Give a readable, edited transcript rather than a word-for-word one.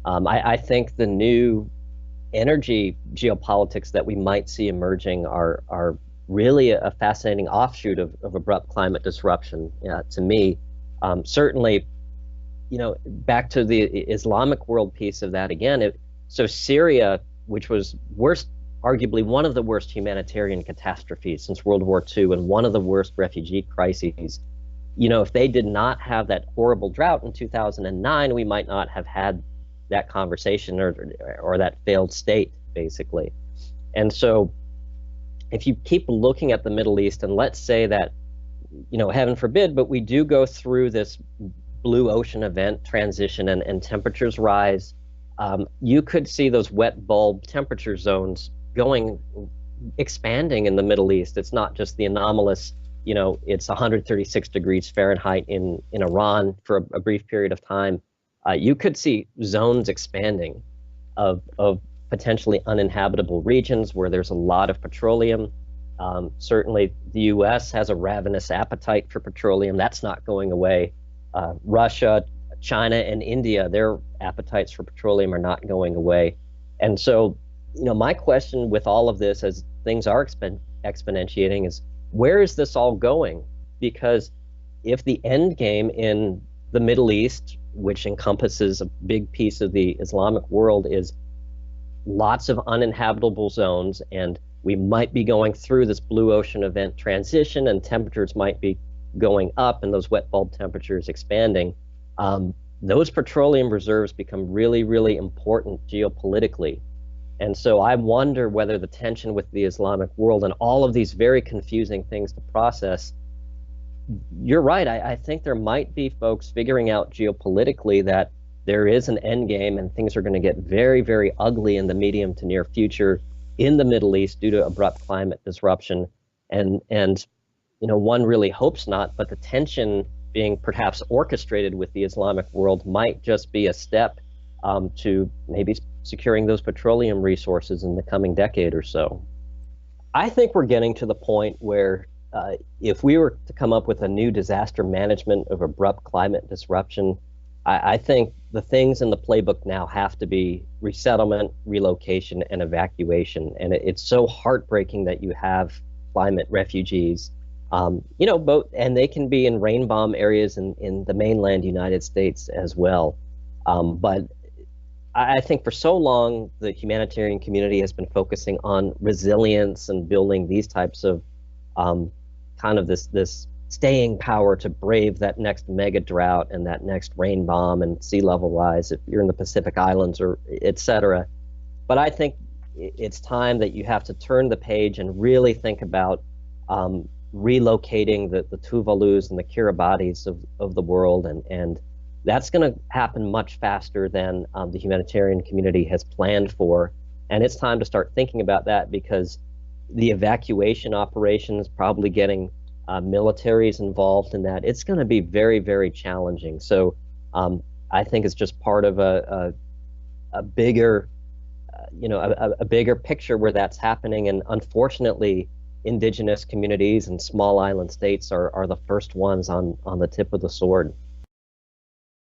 I think the new energy geopolitics that we might see emerging are really a fascinating offshoot of abrupt climate disruption. To me, certainly, back to the Islamic world piece of that again. So Syria, which was arguably one of the worst humanitarian catastrophes since World War II, and one of the worst refugee crises. If they did not have that horrible drought in 2009, we might not have had that conversation or that failed state, basically. And so if you keep looking at the Middle East, and let's say that, heaven forbid, but we do go through this blue ocean event transition and temperatures rise, you could see those wet bulb temperature zones expanding in the Middle East. It's not just the anomalous, it's 136 degrees Fahrenheit in Iran for a brief period of time. You could see zones expanding of potentially uninhabitable regions where there's a lot of petroleum. Certainly the US has a ravenous appetite for petroleum. That's not going away. Russia, China, and India, their appetites for petroleum are not going away. And so, my question with all of this, as things are exponentiating, is where is this all going? Because if the end game in the Middle East, which encompasses a big piece of the Islamic world, is lots of uninhabitable zones, and we might be going through this blue ocean event transition, and temperatures might be going up, and those wet bulb temperatures expanding, those petroleum reserves become really, really important geopolitically. And so I wonder whether the tension with the Islamic world and all of these very confusing things to process, you're right. I think there might be folks figuring out geopolitically that there is an end game and things are going to get very, very ugly in the medium to near future in the Middle East due to abrupt climate disruption. And one really hopes not, but the tension being perhaps orchestrated with the Islamic world might just be a step to maybe securing those petroleum resources in the coming decade or so. I think we're getting to the point where if we were to come up with a new disaster management of abrupt climate disruption, I think the things in the playbook now have to be resettlement, relocation, and evacuation. And it's so heartbreaking that you have climate refugees, both, and they can be in rain bomb areas in the mainland United States as well. But I think for so long, the humanitarian community has been focusing on resilience and building these types of kind of this staying power to brave that next mega drought and that next rain bomb and sea level rise if you're in the Pacific Islands or et cetera. But I think it's time that you have to turn the page and really think about relocating the Tuvalus and the Kiribatis of the world, and that's going to happen much faster than the humanitarian community has planned for. And it's time to start thinking about that, because the evacuation operations, probably getting militaries involved in that, it's going to be very, very challenging. So I think it's just part of a bigger, a bigger picture where that's happening. And unfortunately, indigenous communities and small island states are the first ones on the tip of the sword.